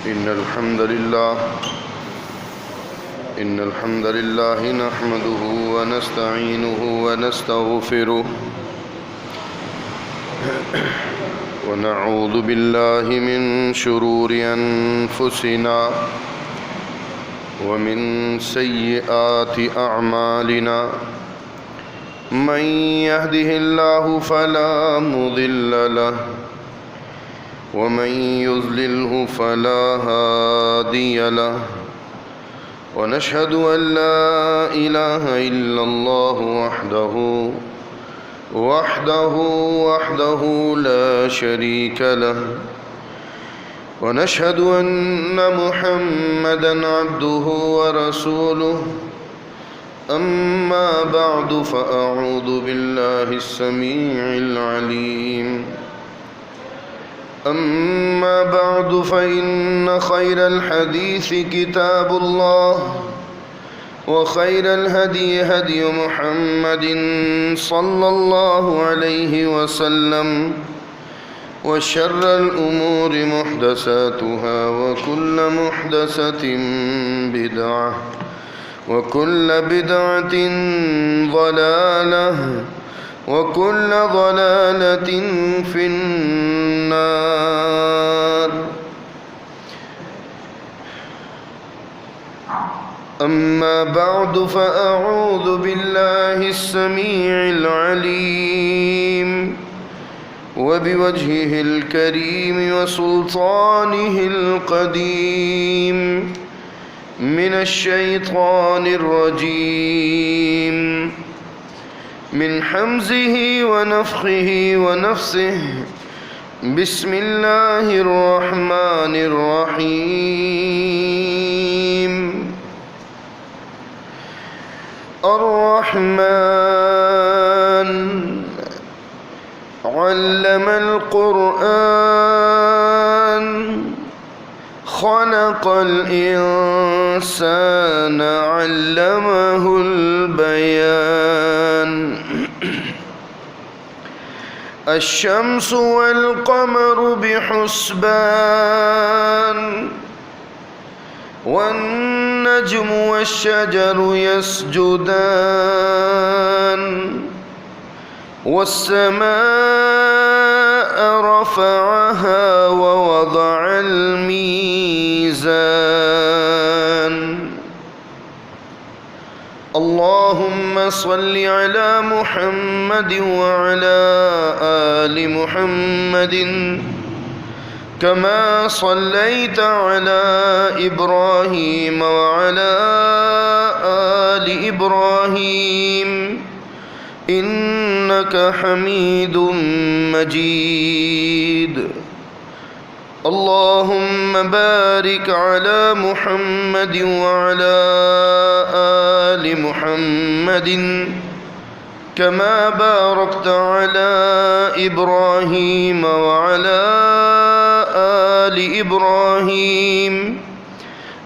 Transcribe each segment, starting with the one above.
إن الحمد لله نحمده ونستعينه ونستغفره ونعوذ بالله من شرور أنفسنا ومن سيئات أعمالنا من يهده الله فلا مضل له ومن يضلله فلا هادي له ونشهد أن لا إله إلا الله وحده لا شريك له ونشهد أن محمدًا عبده ورسوله أما بعد فأعوذ بالله السميع العليم أما بعد فإن خير الحديث كتاب الله وخير الهدي هدي محمد صلى الله عليه وسلم وشر الأمور محدثاتها وكل محدثة بدعة وكل بدعة ضلالة وكل ضلالة في النار. أما بعد فأعوذ بالله السميع العليم وبوجهه الكريم وسلطانه القديم من الشيطان الرجيم من حمزه ونفخه ونفسه. بسم الله الرحمن الرحيم. الرحمن علم القرآن خلق الإنسان علمه البيان. الشمس والقمر بحسبان والنجم والشجر يسجدان والسماء رفعها ووضع الميزان. اللهم صل على محمد وعلى آل محمد كما صليت على إبراهيم وعلى آل إبراهيم إنك حميد مجيد. اللهم بارك على محمد وعلى آل محمد كما باركت على إبراهيم وعلى آل إبراهيم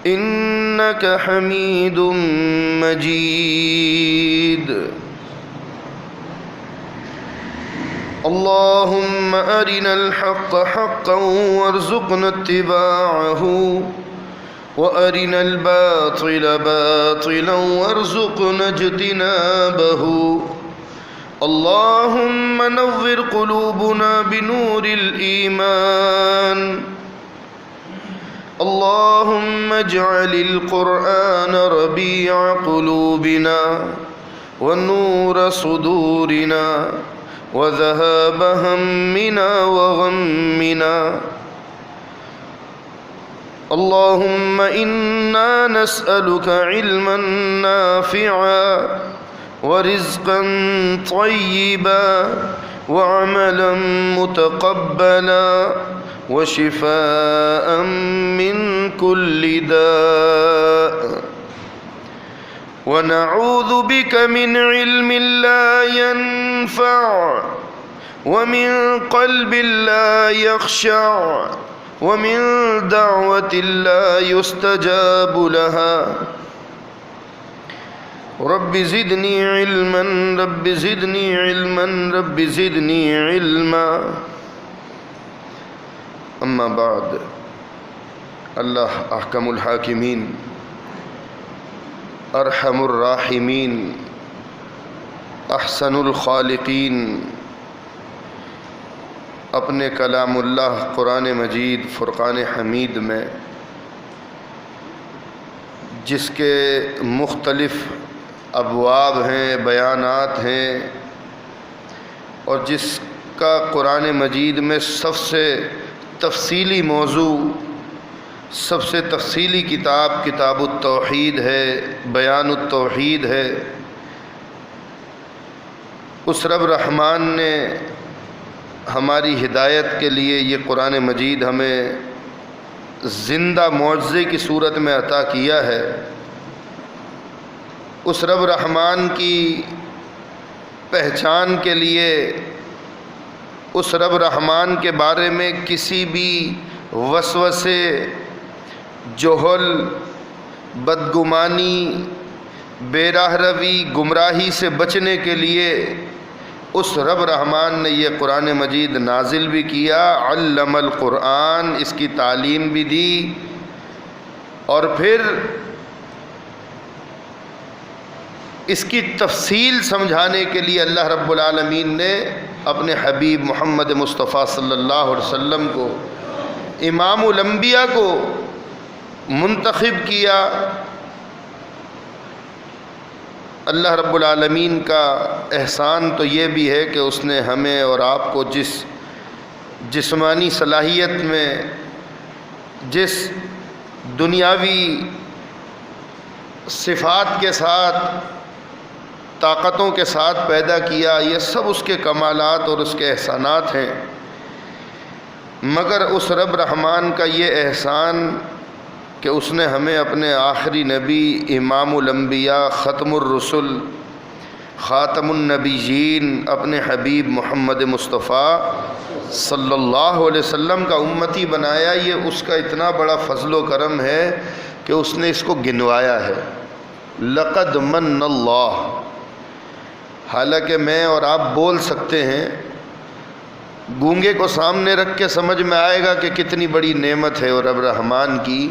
إنك حميد مجيد. اللهم أرنا الحق حقا وارزقنا اتباعه وأرنا الباطل باطلا وارزقنا اجتنابه. اللهم نور قلوبنا بنور الإيمان. اللهم اجعل القرآن ربيع قلوبنا ونور صدورنا وذهاب همنا وغمنا. اللهم إنا نسألك علما نافعا ورزقا طيبا وعملا متقبلا وشفاء من كل داء. ونعوذ بك من علم لا ينفع ومن قلب لا يخشع ومن دعوة لا يستجاب لها. رب زدني علما رب زدني علما رب زدني علما. اما بعد اللہ احکم الحاکمین، ارحم الراحمین، احسن الخالقین اپنے کلام اللہ قرآن مجید فرقان حمید میں جس کے مختلف ابواب ہیں، بیانات ہیں، اور جس کا قرآن مجید میں سب سے تفصیلی موضوع، سب سے تفصیلی کتاب کتاب التوحید ہے، بیان التوحید ہے، اس رب رحمان نے ہماری ہدایت کے لیے یہ قرآن مجید ہمیں زندہ معجزے کی صورت میں عطا کیا ہے۔ اس رب رحمان کی پہچان کے لیے، اس رب رحمان کے بارے میں کسی بھی وسوسے، جہل، بدگمانی، بے راہ روی، گمراہی سے بچنے کے لیے اس رب رحمان نے یہ قرآن مجید نازل بھی کیا، علم القرآن، اس کی تعلیم بھی دی، اور پھر اس کی تفصیل سمجھانے کے لیے اللہ رب العالمین نے اپنے حبیب محمد مصطفیٰ صلی اللہ علیہ وسلم کو، امام الانبیاء کو منتخب کیا۔ اللہ رب العالمین کا احسان تو یہ بھی ہے کہ اس نے ہمیں اور آپ کو جس جسمانی صلاحیت میں، جس دنیاوی صفات کے ساتھ، طاقتوں کے ساتھ پیدا کیا، یہ سب اس کے کمالات اور اس کے احسانات ہیں، مگر اس رب رحمان کا یہ احسان کہ اس نے ہمیں اپنے آخری نبی، امام الانبیاء، ختم الرسل، خاتم النبیین، اپنے حبیب محمد مصطفیٰ صلی اللہ علیہ وسلم کا امتی بنایا۔ یہ اس کا اتنا بڑا فضل و کرم ہے کہ اس نے اس کو گنوایا ہے، لقد من اللہ۔ حالانکہ میں اور آپ بول سکتے ہیں، گونگے کو سامنے رکھ کے سمجھ میں آئے گا کہ کتنی بڑی نعمت ہے اور رب رحمان کی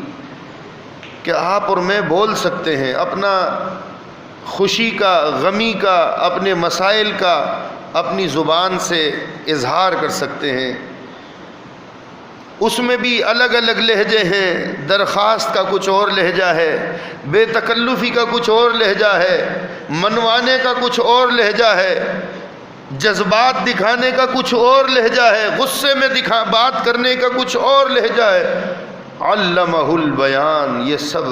کہ آپ اور میں بول سکتے ہیں، اپنا خوشی کا، غمی کا، اپنے مسائل کا اپنی زبان سے اظہار کر سکتے ہیں۔ اس میں بھی الگ الگ لہجے ہیں، درخواست کا کچھ اور لہجہ ہے، بے تکلفی کا کچھ اور لہجہ ہے، منوانے کا کچھ اور لہجہ ہے، جذبات دکھانے کا کچھ اور لہجہ ہے، غصے میں بات کرنے کا کچھ اور لہجہ ہے۔ علمہ البیان، یہ سب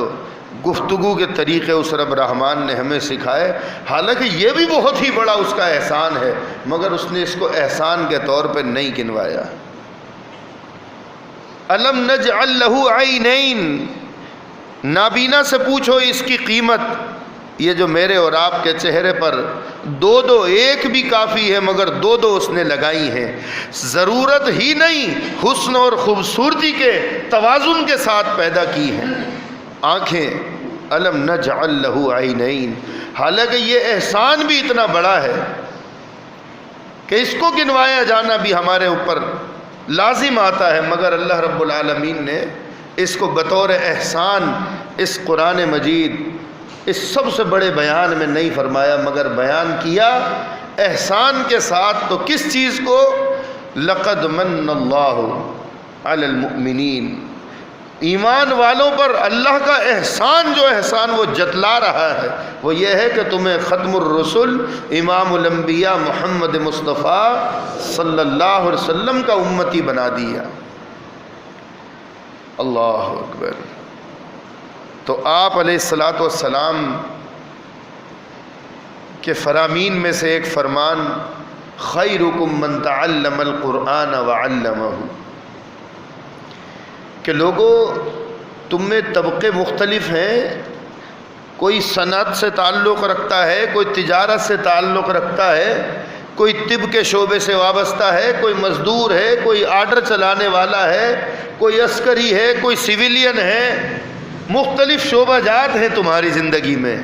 گفتگو کے طریقے اس رب رحمان نے ہمیں سکھائے۔ حالانکہ یہ بھی بہت ہی بڑا اس کا احسان ہے، مگر اس نے اس کو احسان کے طور پہ نہیں گنوایا۔ الم نجعل لہ عینین، نابینا سے پوچھو اس کی قیمت۔ یہ جو میرے اور آپ کے چہرے پر دو دو، ایک بھی کافی ہے مگر دو دو اس نے لگائی ہیں، ضرورت ہی نہیں، حسن اور خوبصورتی کے توازن کے ساتھ پیدا کی ہیں آنکھیں۔ الم نجعل لہ عینین، حالانکہ یہ احسان بھی اتنا بڑا ہے کہ اس کو گنوایا جانا بھی ہمارے اوپر لازم آتا ہے، مگر اللہ رب العالمین نے اس کو بطور احسان اس قرآن مجید، اس سب سے بڑے بیان میں نہیں فرمایا، مگر بیان کیا احسان کے ساتھ۔ تو کس چیز کو؟ لقد من اللہ علی المؤمنین، ایمان والوں پر اللہ کا احسان، جو احسان وہ جتلا رہا ہے وہ یہ ہے کہ تمہیں ختم الرسل، امام الانبیاء محمد مصطفیٰ صلی اللہ علیہ وسلم کا امتی بنا دیا۔ اللہ اکبر۔ تو آپ علیہ الصلاۃ والسلام کے فرامین میں سے ایک فرمان، خیرکم من تعلم القرآن وعلمہ، کہ لوگوں تم میں طبقے مختلف ہیں، کوئی صنعت سے تعلق رکھتا ہے، کوئی تجارت سے تعلق رکھتا ہے، کوئی طب کے شعبے سے وابستہ ہے، کوئی مزدور ہے، کوئی آرڈر چلانے والا ہے، کوئی عسکری ہے، کوئی سویلین ہے، مختلف شعبہ جات ہیں تمہاری زندگی میں،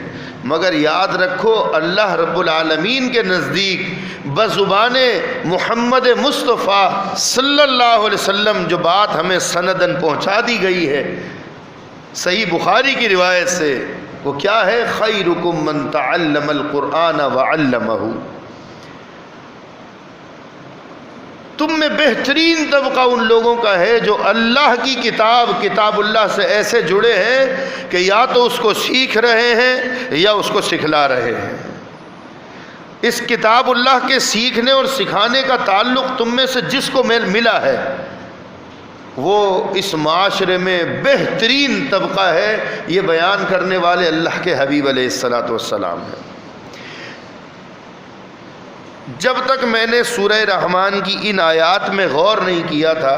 مگر یاد رکھو اللہ رب العالمین کے نزدیک بزبان محمد مصطفیٰ صلی اللہ علیہ وسلم جو بات ہمیں سندن پہنچا دی گئی ہے، صحیح بخاری کی روایت سے، وہ کیا ہے؟ خیرکم من تعلم القرآن وعلمہ، تم میں بہترین طبقہ ان لوگوں کا ہے جو اللہ کی کتاب اللہ سے ایسے جڑے ہیں کہ یا تو اس کو سیکھ رہے ہیں یا اس کو سکھلا رہے ہیں۔ اس کتاب اللہ کے سیکھنے اور سکھانے کا تعلق تم میں سے جس کو ملا ہے وہ اس معاشرے میں بہترین طبقہ ہے۔ یہ بیان کرنے والے اللہ کے حبیب علیہ الصلاۃ والسلام ہیں۔ جب تک میں نے سورہ رحمان کی ان آیات میں غور نہیں کیا تھا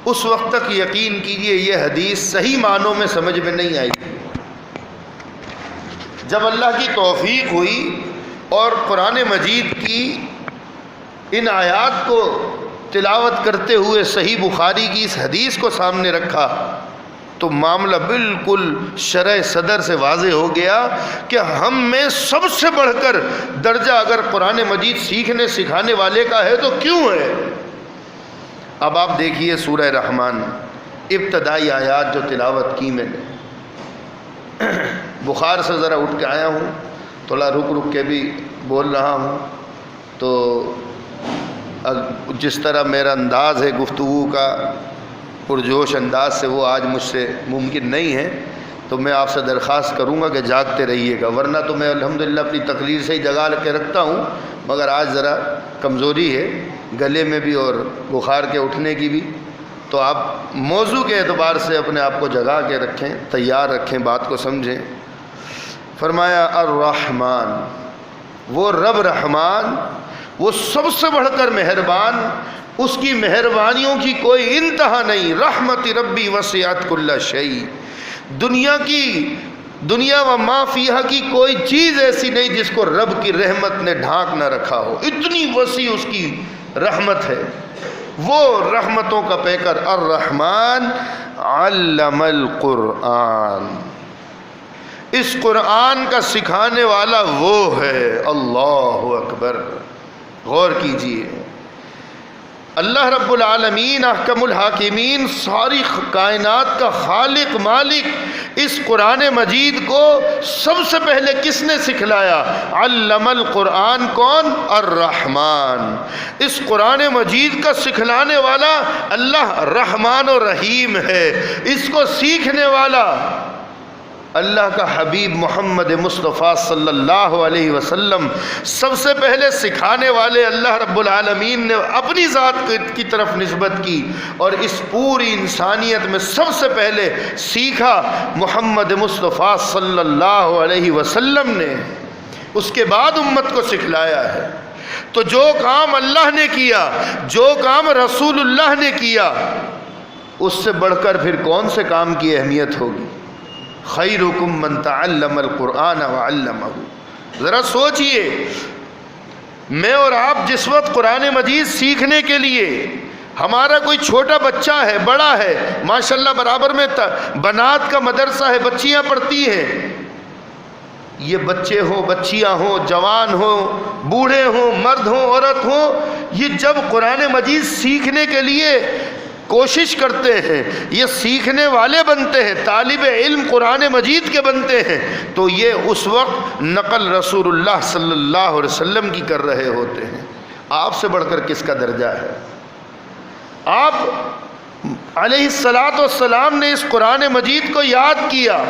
اس وقت تک یقین کیجئے یہ حدیث صحیح معنوں میں سمجھ میں نہیں آئی۔ جب اللہ کی توفیق ہوئی اور قرآن مجید کی ان آیات کو تلاوت کرتے ہوئے صحیح بخاری کی اس حدیث کو سامنے رکھا تو معاملہ بالکل شرح صدر سے واضح ہو گیا کہ ہم میں سب سے بڑھ کر درجہ اگر قرآن مجید سیکھنے سکھانے والے کا ہے تو کیوں ہے؟ اب آپ دیکھیے سورہ رحمان ابتدائی آیات جو تلاوت کی میں نے، بخار سے ذرا اٹھ کے آیا ہوں، تھوڑا رک کے بھی بول رہا ہوں، تو جس طرح میرا انداز ہے گفتگو کا پرجوش انداز سے وہ آج مجھ سے ممکن نہیں ہے، تو میں آپ سے درخواست کروں گا کہ جاگتے رہیے گا، ورنہ تو میں الحمدللہ اپنی تقریر سے ہی جگا کے رکھتا ہوں، مگر آج ذرا کمزوری ہے گلے میں بھی اور بخار کے اٹھنے کی بھی، تو آپ موضوع کے اعتبار سے اپنے آپ کو جگا کے رکھیں، تیار رکھیں، بات کو سمجھیں۔ فرمایا الرحمن، وہ رب رحمان، وہ سب سے بڑھ کر مہربان، اس کی مہربانیوں کی کوئی انتہا نہیں۔ رحمت ربی وسعت کل شیء، دنیا و ما فیہا کی کوئی چیز ایسی نہیں جس کو رب کی رحمت نے ڈھانک نہ رکھا ہو، اتنی وسیع اس کی رحمت ہے۔ وہ رحمتوں کا پیکر الرحمن علم القرآن، اس قرآن کا سکھانے والا وہ ہے۔ اللہ اکبر، غور کیجئے، اللہ رب العالمین احکم الحاکمین، ساری کائنات کا خالق مالک، اس قرآن مجید کو سب سے پہلے کس نے سکھلایا؟ علم القرآن، کون؟ الرحمن۔ اس قرآن مجید کا سکھلانے والا اللہ رحمان و رحیم ہے، اس کو سیکھنے والا اللہ کا حبیب محمد مصطفیٰ صلی اللہ علیہ وسلم، سب سے پہلے سکھانے والے اللہ رب العالمین نے اپنی ذات کی طرف نسبت کی، اور اس پوری انسانیت میں سب سے پہلے سیکھا محمد مصطفیٰ صلی اللہ علیہ وسلم نے، اس کے بعد امت کو سکھلایا ہے۔ تو جو کام اللہ نے کیا، جو کام رسول اللہ نے کیا، اس سے بڑھ کر پھر کون سے کام کی اہمیت ہوگی؟ خیرکم من تعلم القرآن وعلمہ۔ ذرا سوچئے، میں اور آپ جس وقت قرآن مجید سیکھنے کے لیے، ہمارا کوئی چھوٹا بچہ ہے، بڑا ہے، ماشاءاللہ برابر میں بنات کا مدرسہ ہے، بچیاں پڑھتی ہیں، یہ بچے ہوں، بچیاں ہوں، جوان ہوں، بوڑھے ہوں، مرد ہوں، عورت ہوں، یہ جب قرآن مجید سیکھنے کے لیے کوشش کرتے ہیں، یہ سیکھنے والے بنتے ہیں، طالب علم قرآن مجید کے بنتے ہیں، تو یہ اس وقت نقل رسول اللہ صلی اللہ علیہ وسلم کی کر رہے ہوتے ہیں۔ آپ سے بڑھ کر کس کا درجہ ہے؟ آپ علیہ الصلاۃ والسلام نے اس قرآن مجید کو یاد کیا۔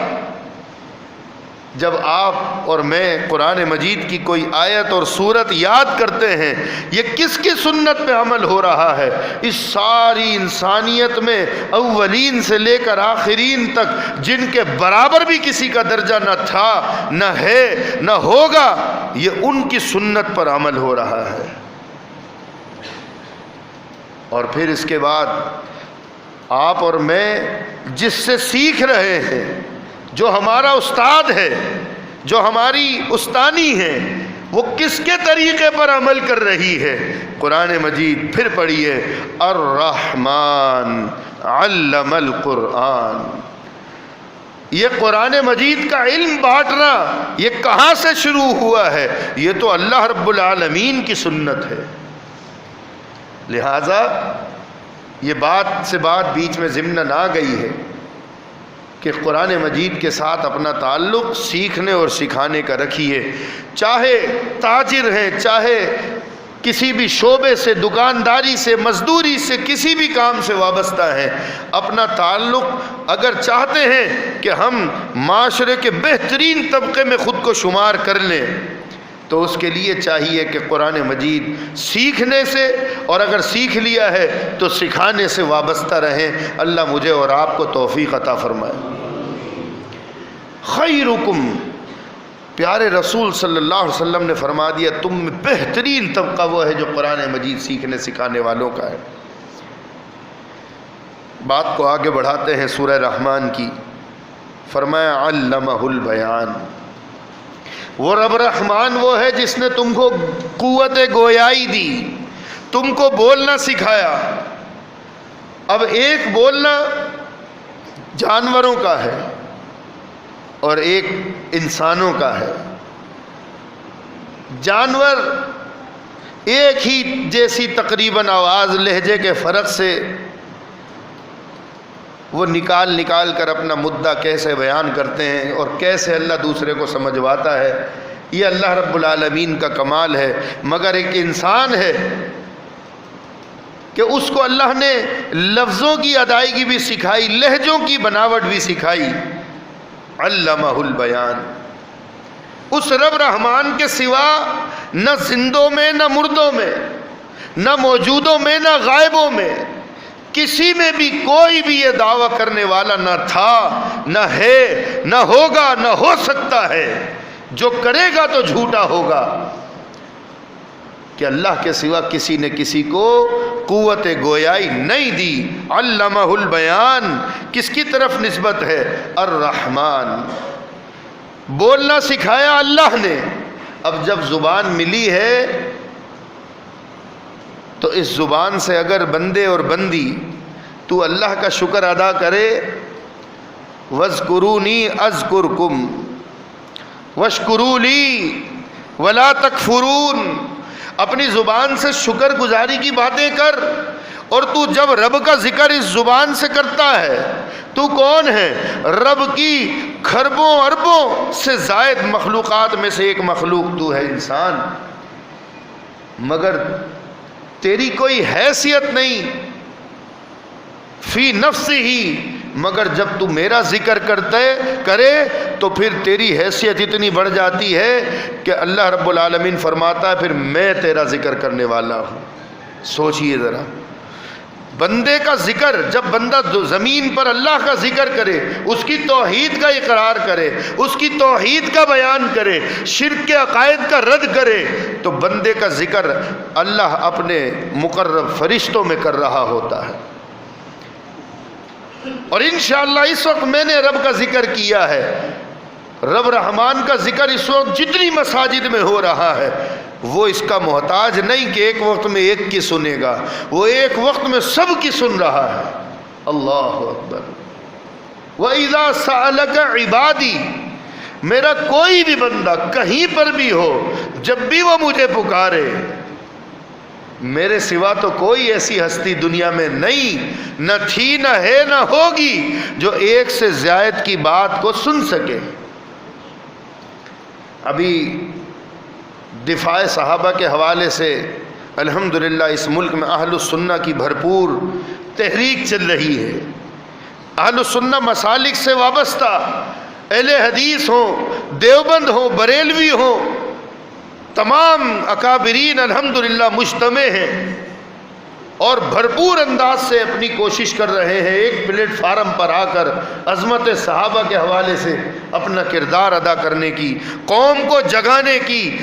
جب آپ اور میں قرآن مجید کی کوئی آیت اور سورت یاد کرتے ہیں، یہ کس کی سنت پہ عمل ہو رہا ہے؟ اس ساری انسانیت میں اولین سے لے کر آخرین تک جن کے برابر بھی کسی کا درجہ نہ تھا، نہ ہے، نہ ہوگا، یہ ان کی سنت پر عمل ہو رہا ہے۔ اور پھر اس کے بعد آپ اور میں جس سے سیکھ رہے ہیں، جو ہمارا استاد ہے، جو ہماری استانی ہے، وہ کس کے طریقے پر عمل کر رہی ہے؟ قرآن مجید پھر پڑھیے، الرحمن علم القرآن۔ یہ قرآن مجید کا علم بانٹنا یہ کہاں سے شروع ہوا ہے؟ یہ تو اللہ رب العالمین کی سنت ہے۔ لہذا یہ بات سے بات بیچ میں ضمناً آ گئی ہے کہ قرآن مجید کے ساتھ اپنا تعلق سیکھنے اور سکھانے کا رکھیے. چاہے تاجر ہیں، چاہے کسی بھی شعبے سے، دکانداری سے، مزدوری سے، کسی بھی کام سے وابستہ ہیں، اپنا تعلق اگر چاہتے ہیں کہ ہم معاشرے کے بہترین طبقے میں خود کو شمار کر لیں تو اس کے لیے چاہیے کہ قرآن مجید سیکھنے سے، اور اگر سیکھ لیا ہے تو سکھانے سے وابستہ رہیں. اللہ مجھے اور آپ کو توفیق عطا فرمائے. خیرکم، پیارے رسول صلی اللہ علیہ وسلم نے فرما دیا تم میں بہترین طبقہ وہ ہے جو قرآن مجید سیکھنے سکھانے والوں کا ہے. بات کو آگے بڑھاتے ہیں سورہ رحمان کی. فرمایا علمہ البیان، وہ رب رحمان وہ ہے جس نے تم کو قوت گویائی دی، تم کو بولنا سکھایا. اب ایک بولنا جانوروں کا ہے اور ایک انسانوں کا ہے. جانور ایک ہی جیسی تقریباً آواز لہجے کے فرق سے وہ نکال کر اپنا مدعا کیسے بیان کرتے ہیں اور کیسے اللہ دوسرے کو سمجھواتا ہے، یہ اللہ رب العالمین کا کمال ہے. مگر ایک انسان ہے کہ اس کو اللہ نے لفظوں کی ادائیگی بھی سکھائی، لہجوں کی بناوٹ بھی سکھائی. علمہ البیان، اس رب رحمان کے سوا نہ زندوں میں، نہ مردوں میں، نہ موجودوں میں، نہ غائبوں میں کسی میں بھی کوئی بھی یہ دعویٰ کرنے والا نہ تھا، نہ ہے، نہ ہوگا، نہ ہو سکتا ہے. جو کرے گا تو جھوٹا ہوگا کہ اللہ کے سوا کسی نے کسی کو قوت گویائی نہیں دی. علمہ البیان کس کی طرف نسبت ہے؟ الرحمن. بولنا سکھایا اللہ نے. اب جب زبان ملی ہے تو اس زبان سے اگر بندے اور بندی تو اللہ کا شکر ادا کرے، وَاذْكُرُونِي أَذْكُرْكُمْ وَاشْكُرُوا لِي وَلَا تَكْفُرُونَ، اپنی زبان سے شکر گزاری کی باتیں کر. اور تو جب رب کا ذکر اس زبان سے کرتا ہے، تو کون ہے؟ رب کی کھربوں اربوں سے زائد مخلوقات میں سے ایک مخلوق تو ہے، انسان. مگر تیری کوئی حیثیت نہیں فی نفس ہی، مگر جب تو میرا ذکر کرے تو پھر تیری حیثیت اتنی بڑھ جاتی ہے کہ اللہ رب العالمین فرماتا ہے پھر میں تیرا ذکر کرنے والا ہوں. سوچئے ذرا، بندے کا ذکر، جب بندہ زمین پر اللہ کا ذکر کرے، اس کی توحید کا اقرار کرے، اس کی توحید کا بیان کرے، شرک کے عقائد کا رد کرے، تو بندے کا ذکر اللہ اپنے مقرب فرشتوں میں کر رہا ہوتا ہے. اور انشاءاللہ اس وقت میں نے رب کا ذکر کیا ہے، رب رحمان کا ذکر اس وقت جتنی مساجد میں ہو رہا ہے، وہ اس کا محتاج نہیں کہ ایک وقت میں ایک کی سنے گا، وہ ایک وقت میں سب کی سن رہا ہے. اللہ اکبر. وَإِذَا سَأَلَكَ عِبَادِي، میرا کوئی بھی بندہ کہیں پر بھی ہو، جب بھی وہ مجھے پکارے، میرے سوا تو کوئی ایسی ہستی دنیا میں نہیں، نہ تھی، نہ ہے، نہ ہوگی جو ایک سے زائد کی بات کو سن سکے. ابھی دفاع صحابہ کے حوالے سے الحمدللہ اس ملک میں اہل السنہ کی بھرپور تحریک چل رہی ہے. اہل السنہ مسالک سے وابستہ اہل حدیث ہوں، دیوبند ہوں، بریلوی ہوں، تمام اکابرین الحمدللہ مجتمع ہیں اور بھرپور انداز سے اپنی کوشش کر رہے ہیں ایک پلیٹ فارم پر آ کر عظمت صحابہ کے حوالے سے اپنا کردار ادا کرنے کی، قوم کو جگانے کی،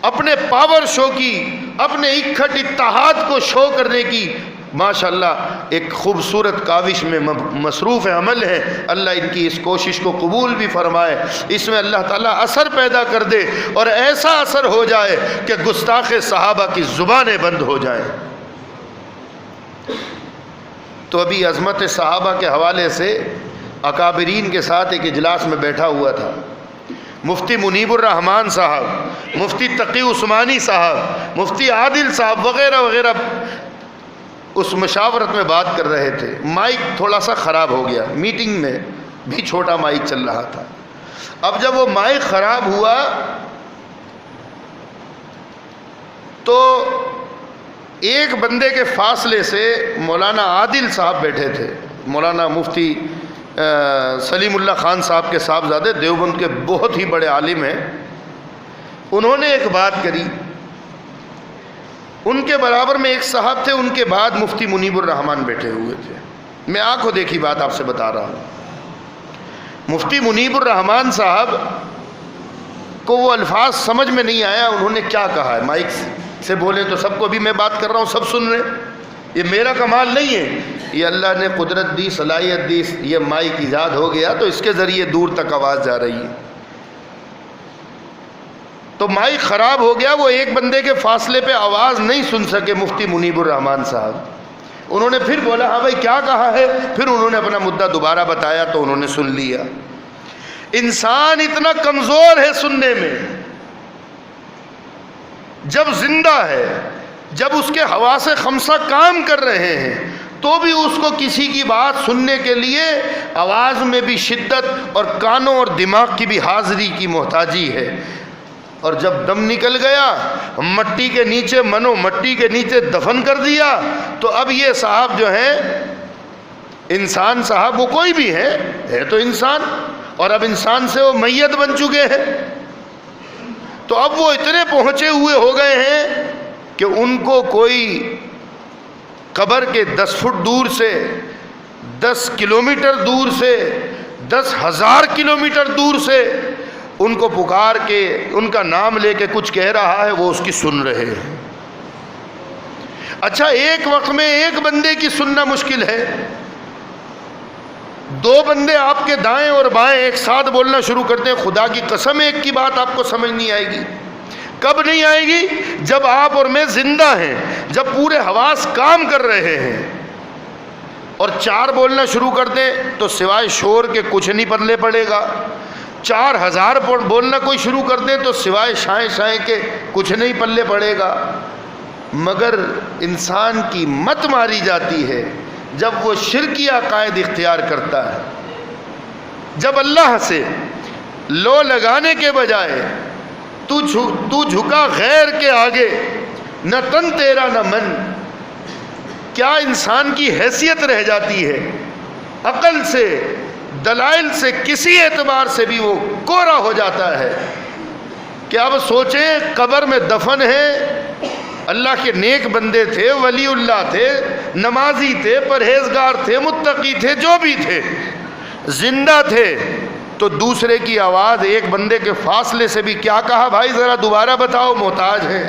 اپنے پاور شو کی، اپنے اکٹھ اتحاد کو شو کرنے کی ماشاءاللہ ایک خوبصورت کاوش میں مصروف عمل ہے. اللہ ان کی اس کوشش کو قبول بھی فرمائے، اس میں اللہ تعالیٰ اثر پیدا کر دے اور ایسا اثر ہو جائے کہ گستاخ صحابہ کی زبانیں بند ہو جائیں. تو ابھی عظمت صحابہ کے حوالے سے اکابرین کے ساتھ ایک اجلاس میں بیٹھا ہوا تھا. مفتی منیب الرحمان صاحب، مفتی تقی عثمانی صاحب، مفتی عادل صاحب وغیرہ وغیرہ اس مشاورت میں بات کر رہے تھے، مائک تھوڑا سا خراب ہو گیا، میٹنگ میں بھی چھوٹا مائک چل رہا تھا۔ اب جب وہ مائک خراب ہوا تو ایک بندے کے فاصلے سے مولانا عادل صاحب بیٹھے تھے، مولانا مفتی سلیم اللہ خان صاحب کے صاحبزادے، دیوبند کے بہت ہی بڑے عالم ہیں۔ انہوں نے ایک بات کری، ان کے برابر میں ایک صاحب تھے، ان کے بعد مفتی منیب الرحمان بیٹھے ہوئے تھے۔ میں آنکھوں دیکھی بات آپ سے بتا رہا ہوں۔ مفتی منیب الرحمان صاحب کو وہ الفاظ سمجھ میں نہیں آیا، انہوں نے کیا کہا ہے، مائک سے بولے تو سب کو، بھی میں بات کر رہا ہوں سب سن رہے ہیں، یہ میرا کمال نہیں ہے، یہ اللہ نے قدرت دی، صلاحیت دی، یہ مائک ایجاد ہو گیا تو اس کے ذریعے دور تک آواز جا رہی ہے۔ تو مائک خراب ہو گیا، وہ ایک بندے کے فاصلے پہ آواز نہیں سن سکے مفتی منیب الرحمان صاحب۔ انہوں نے پھر بولا ہاں بھائی کیا کہا ہے، پھر انہوں نے اپنا مدعا دوبارہ بتایا تو انہوں نے سن لیا۔ انسان اتنا کمزور ہے سننے میں، جب زندہ ہے، جب اس کے حواس خمسہ کام کر رہے ہیں تو بھی اس کو کسی کی بات سننے کے لیے آواز میں بھی شدت اور کانوں اور دماغ کی بھی حاضری کی محتاجی ہے۔ اور جب دم نکل گیا، مٹی کے نیچے منو مٹی کے نیچے دفن کر دیا، تو اب یہ صاحب جو ہیں انسان صاحب، وہ کوئی بھی ہے تو انسان، اور اب انسان سے وہ میت بن چکے ہیں، تو اب وہ اتنے پہنچے ہوئے ہو گئے ہیں کہ ان کو کوئی قبر کے 10 فٹ دور سے، 10 کلومیٹر دور سے، 10,000 کلومیٹر دور سے ان کو پکار کے ان کا نام لے کے کچھ کہہ رہا ہے، وہ اس کی سن رہے ہیں۔ اچھا، ایک وقت میں ایک بندے کی سننا مشکل ہے، 2 بندے آپ کے دائیں اور بائیں ایک ساتھ بولنا شروع کرتے ہیں، خدا کی قسم ایک کی بات آپ کو سمجھ نہیں آئے گی۔ کب نہیں آئے گی؟ جب آپ اور میں زندہ ہیں، جب پورے حواس کام کر رہے ہیں۔ اور 4 بولنا شروع کر دیں تو سوائے شور کے کچھ نہیں پلے پڑے گا، 4,000 بولنا کوئی شروع کر دیں تو سوائے شائیں شائیں کے کچھ نہیں پلے پڑے گا۔ مگر انسان کی مت ماری جاتی ہے جب وہ شرکی عقائد اختیار کرتا ہے، جب اللہ سے لو لگانے کے بجائے تو جھکا غیر کے آگے، نہ تن تیرا نہ من، کیا انسان کی حیثیت رہ جاتی ہے؟ عقل سے، دلائل سے، کسی اعتبار سے بھی وہ کوڑا ہو جاتا ہے کہ اب سوچیں قبر میں دفن ہے، اللہ کے نیک بندے تھے، ولی اللہ تھے، نمازی تھے، پرہیزگار تھے، متقی تھے، جو بھی تھے، زندہ تھے، تو دوسرے کی آواز ایک بندے کے فاصلے سے بھی کیا کہا بھائی ذرا دوبارہ بتاؤ، محتاج ہیں۔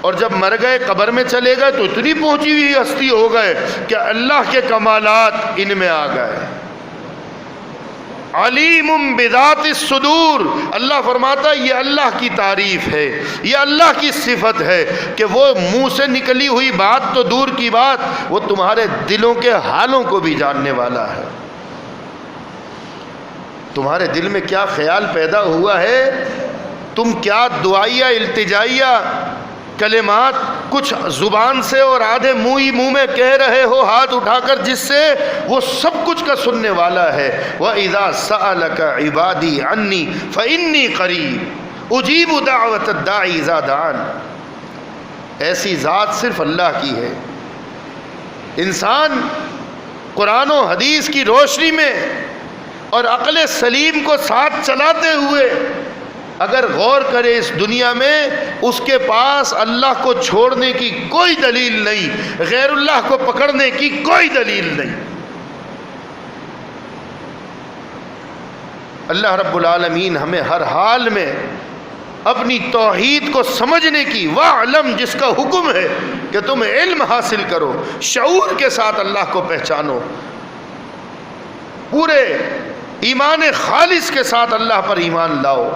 اور جب مر گئے قبر میں چلے گئے تو اتنی پہنچی ہوئی ہستی ہو گئے کہ اللہ کے کمالات ان میں آ گئے۔ علیم بذات الصدور، اللہ فرماتا ہے یہ اللہ کی تعریف ہے، یہ اللہ کی صفت ہے کہ وہ منہ سے نکلی ہوئی بات تو دور کی بات، وہ تمہارے دلوں کے حالوں کو بھی جاننے والا ہے۔ تمہارے دل میں کیا خیال پیدا ہوا ہے، تم کیا دعائیہ التجائیہ کلمات کچھ زبان سے اور آدھے منہ میں کہہ رہے ہو ہاتھ اٹھا کر، جس سے وہ سب کچھ کا سننے والا ہے۔ وَإِذَا سَأَلَكَ عِبَادِي عَنِّي فَإِنِّي قَرِيبٌ أُجِيبُ دَعْوَةَ الدَّاعِ إِذَا دَعَانِ۔ ایسی ذات صرف اللہ کی ہے۔ انسان قرآن و حدیث کی روشنی میں اور عقل سلیم کو ساتھ چلاتے ہوئے اگر غور کرے اس دنیا میں، اس کے پاس اللہ کو چھوڑنے کی کوئی دلیل نہیں، غیر اللہ کو پکڑنے کی کوئی دلیل نہیں۔ اللہ رب العالمین ہمیں ہر حال میں اپنی توحید کو سمجھنے کی، وَاعْلَمْ جس کا حکم ہے کہ تم علم حاصل کرو، شعور کے ساتھ اللہ کو پہچانو، پورے ایمان خالص کے ساتھ اللہ پر ایمان لاؤ۔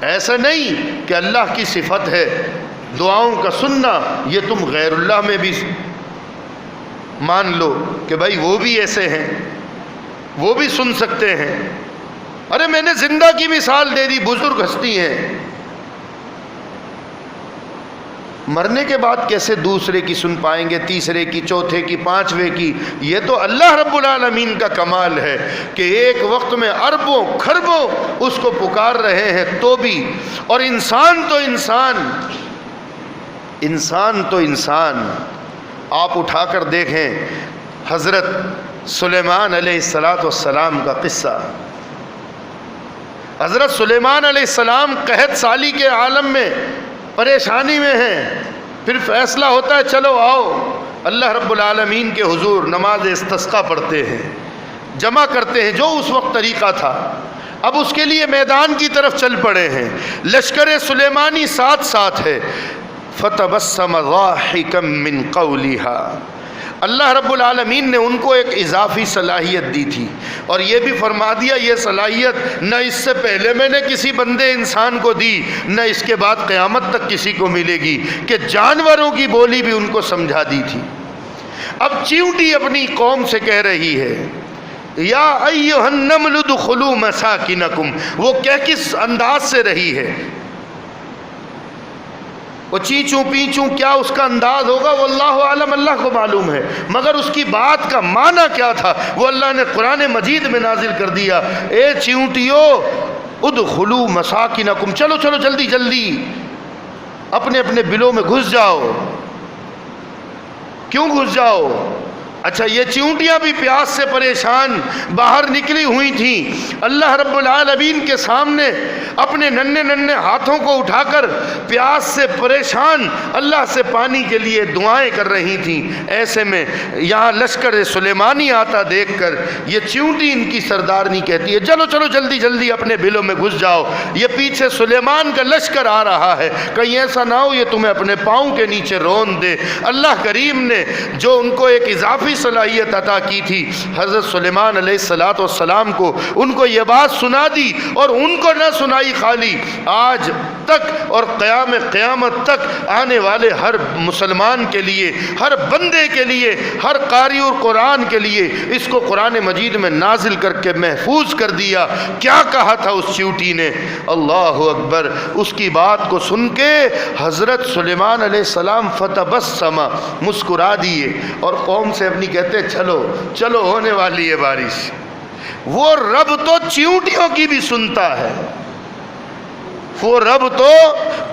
ایسا نہیں کہ اللہ کی صفت ہے دعاؤں کا سننا، یہ تم غیر اللہ میں بھی مان لو کہ بھائی وہ بھی ایسے ہیں، وہ بھی سن سکتے ہیں۔ ارے میں نے زندہ کی مثال دے دی، بزرگ ہستی ہیں، مرنے کے بعد کیسے دوسرے کی سن پائیں گے، تیسرے کی، چوتھے کی، پانچویں کی؟ یہ تو اللہ رب العالمین کا کمال ہے کہ ایک وقت میں اربوں کھربوں اس کو پکار رہے ہیں تو بھی۔ اور انسان تو انسان آپ اٹھا کر دیکھیں حضرت سلیمان علیہ السلام کا قصہ۔ حضرت سلیمان علیہ السلام قحط سالی کے عالم میں پریشانی میں ہیں، پھر فیصلہ ہوتا ہے چلو آؤ اللہ رب العالمین کے حضور نماز استسقاء پڑھتے ہیں، جمع کرتے ہیں جو اس وقت طریقہ تھا۔ اب اس کے لیے میدان کی طرف چل پڑے ہیں، لشکر سلیمانی ساتھ ساتھ ہے۔ فتبسم ضاحکا من قولها، اللہ رب العالمین نے ان کو ایک اضافی صلاحیت دی تھی، اور یہ بھی فرما دیا یہ صلاحیت نہ اس سے پہلے میں نے کسی بندے انسان کو دی، نہ اس کے بعد قیامت تک کسی کو ملے گی، کہ جانوروں کی بولی بھی ان کو سمجھا دی تھی۔ اب چیونٹی اپنی قوم سے کہہ رہی ہے یا ایھا النمل ادخلوا مساکنکم، وہ کس انداز سے رہی ہے، وہ چینچوں پیچوں کیا اس کا انداز ہوگا وہ اللہ عالم، اللہ کو معلوم ہے، مگر اس کی بات کا معنی کیا تھا وہ اللہ نے قرآن مجید میں نازل کر دیا۔ اے چیونٹیو ادخلوا مساکنکم، چلو چلو جلدی جلدی اپنے اپنے بلوں میں گھس جاؤ۔ کیوں گھس جاؤ؟ اچھا یہ چیونٹیاں بھی پیاس سے پریشان باہر نکلی ہوئی تھیں، اللہ رب العالمین کے سامنے اپنے ننھے ننھے ہاتھوں کو اٹھا کر پیاس سے پریشان اللہ سے پانی کے لیے دعائیں کر رہی تھیں۔ ایسے میں یہاں لشکر سلیمانی آتا دیکھ کر یہ چیونٹی ان کی سردارنی کہتی ہے چلو چلو جلدی جلدی اپنے بلوں میں گھس جاؤ، یہ پیچھے سلیمان کا لشکر آ رہا ہے، کہیں ایسا نہ ہو یہ تمہیں اپنے پاؤں کے نیچے رون دے۔ اللہ کریم نے جو ان کو ایک اضافی صلاحیت عطا کی تھی حضرت سلیمان علیہ السلام کو، ان کو یہ بات سنا دی، اور ان کو نہ سنائی خالی، آج تک اور قیامت تک آنے والے ہر مسلمان کے لیے، ہر بندے کے لیے، ہر قاری قرآن کے لیے اس کو قرآن مجید میں نازل کر کے محفوظ کر دیا۔ کیا کہا تھا اس چیونٹی نے؟ اللہ اکبر! اس کی بات کو سن کے حضرت سلیمان علیہ السلام فتبسم، مسکرا دیے، اور قوم سے اپنی کہتے چلو چلو ہونے والی ہے بارش۔ وہ رب تو چیونٹیوں کی بھی سنتا ہے، وہ رب تو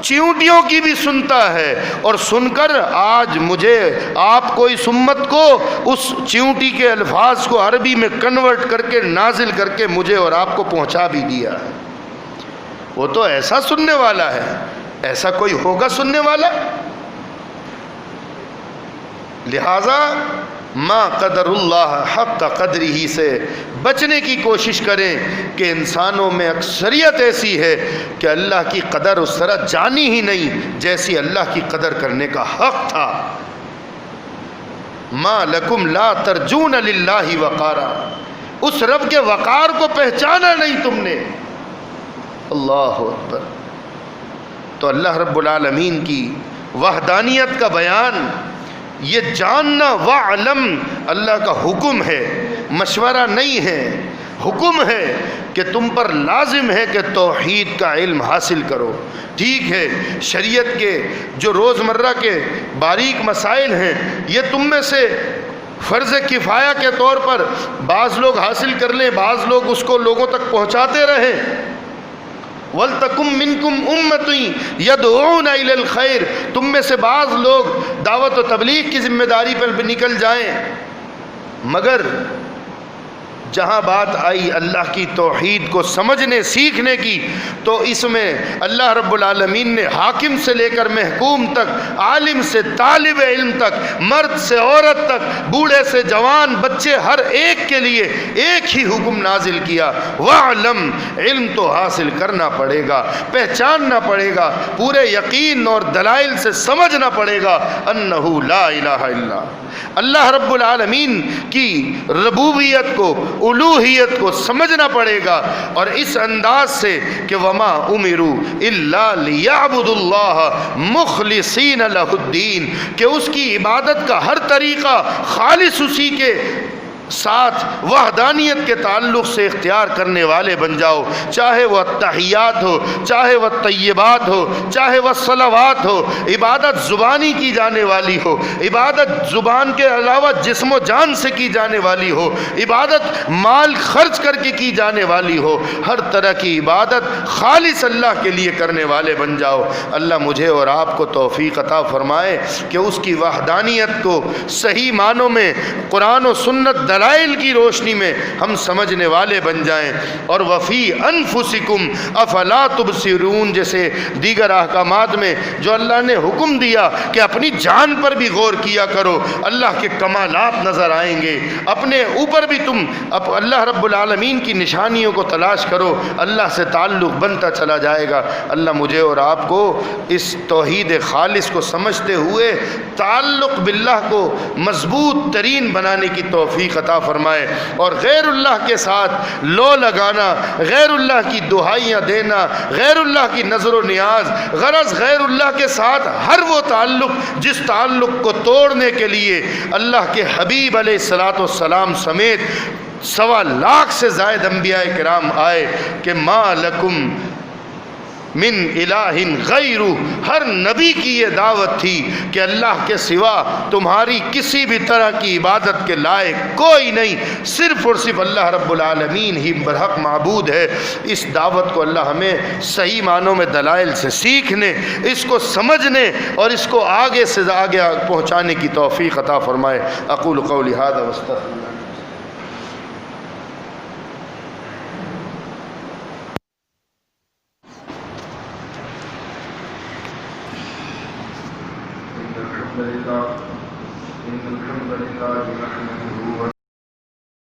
چیونٹیوں کی بھی سنتا ہے، اور سن کر آج مجھے آپ کو اس امت کو اس چیونٹی کے الفاظ کو عربی میں کنورٹ کر کے نازل کر کے مجھے اور آپ کو پہنچا بھی دیا ہے۔ وہ تو ایسا سننے والا ہے، ایسا کوئی ہوگا سننے والا؟ لہذا ما قدر اللہ حق قدرہ سے بچنے کی کوشش کریں کہ انسانوں میں اکثریت ایسی ہے کہ اللہ کی قدر اس طرح جانی ہی نہیں جیسی اللہ کی قدر کرنے کا حق تھا۔ ما لکم لا ترجون للہ وقارا، اس رب کے وقار کو پہچانا نہیں تم نے۔ اللہ اکبر! تو اللہ رب العالمین کی وحدانیت کا بیان، یہ جاننا، وَعْلَمْ، اللہ کا حکم ہے، مشورہ نہیں ہے، حکم ہے کہ تم پر لازم ہے کہ توحید کا علم حاصل کرو۔ ٹھیک ہے شریعت کے جو روزمرہ کے باریک مسائل ہیں یہ تم میں سے فرض کفایہ کے طور پر بعض لوگ حاصل کر لیں، بعض لوگ اس کو لوگوں تک پہنچاتے رہیں۔ وَلْتَكُمْ مِنْكُمْ أُمَّةٌ يَدْعُونَ إِلَى الْخَيْرِ، تم میں سے بعض لوگ دعوت و تبلیغ کی ذمہ داری پر بھی نکل جائیں، مگر جہاں بات آئی اللہ کی توحید کو سمجھنے سیکھنے کی تو اس میں اللہ رب العالمین نے حاکم سے لے کر محکوم تک، عالم سے طالب علم تک، مرد سے عورت تک، بوڑھے سے جوان، بچے، ہر ایک کے لیے ایک ہی حکم نازل کیا، وَعْلَمْ، علم تو حاصل کرنا پڑے گا، پہچاننا پڑے گا، پورے یقین اور دلائل سے سمجھنا پڑے گا، انہو لا الہ الا اللہ رب العالمین کی ربوبیت کو، الوہیت کو سمجھنا پڑے گا، اور اس انداز سے کہ وما امروا الا لیعبدوا اللہ مخلصین لہ الدین، کہ اس کی عبادت کا ہر طریقہ خالص اسی کے ساتھ وحدانیت کے تعلق سے اختیار کرنے والے بن جاؤ، چاہے وہ التحیات ہو، چاہے وہ طیبات ہو، چاہے وہ صلوات ہو، عبادت زبانی کی جانے والی ہو، عبادت زبان کے علاوہ جسم و جان سے کی جانے والی ہو، عبادت مال خرچ کر کے کی جانے والی ہو، ہر طرح کی عبادت خالص اللہ کے لیے کرنے والے بن جاؤ۔ اللہ مجھے اور آپ کو توفیق عطا فرمائے کہ اس کی وحدانیت کو صحیح معنوں میں قرآن و سنت دلائل کی روشنی میں ہم سمجھنے والے بن جائیں، اور وفی انفسکم افلا تبصرون جیسے دیگر احکامات میں جو اللہ نے حکم دیا کہ اپنی جان پر بھی غور کیا کرو، اللہ کے کمالات نظر آئیں گے، اپنے اوپر بھی تم اللہ رب العالمین کی نشانیوں کو تلاش کرو، اللہ سے تعلق بنتا چلا جائے گا۔ اللہ مجھے اور آپ کو اس توحید خالص کو سمجھتے ہوئے تعلق باللہ کو مضبوط ترین بنانے کی توفیق عطا فرمائے، اور غیر اللہ کے ساتھ لو لگانا، غیر اللہ کی دہائیاں دینا، غیر اللہ کی نظر و نیاز، غرض غیر اللہ کے ساتھ ہر وہ تعلق جس تعلق کو توڑنے کے لیے اللہ کے حبیب علیہ الصلاۃ والسلام سمیت 1.25 لاکھ سے زائد انبیاء کرام آئے کہ ما لکم من الہ غیر، ہر نبی کی یہ دعوت تھی کہ اللہ کے سوا تمہاری کسی بھی طرح کی عبادت کے لائق کوئی نہیں، صرف اور صرف اللہ رب العالمین ہی برحق معبود ہے۔ اس دعوت کو اللہ ہمیں صحیح معنوں میں دلائل سے سیکھنے، اس کو سمجھنے اور اس کو آگے سے آگے پہنچانے کی توفیق عطا فرمائے۔ اقول قولی ھذا واستغفر اللہ۔ إن الحمد لله نحمده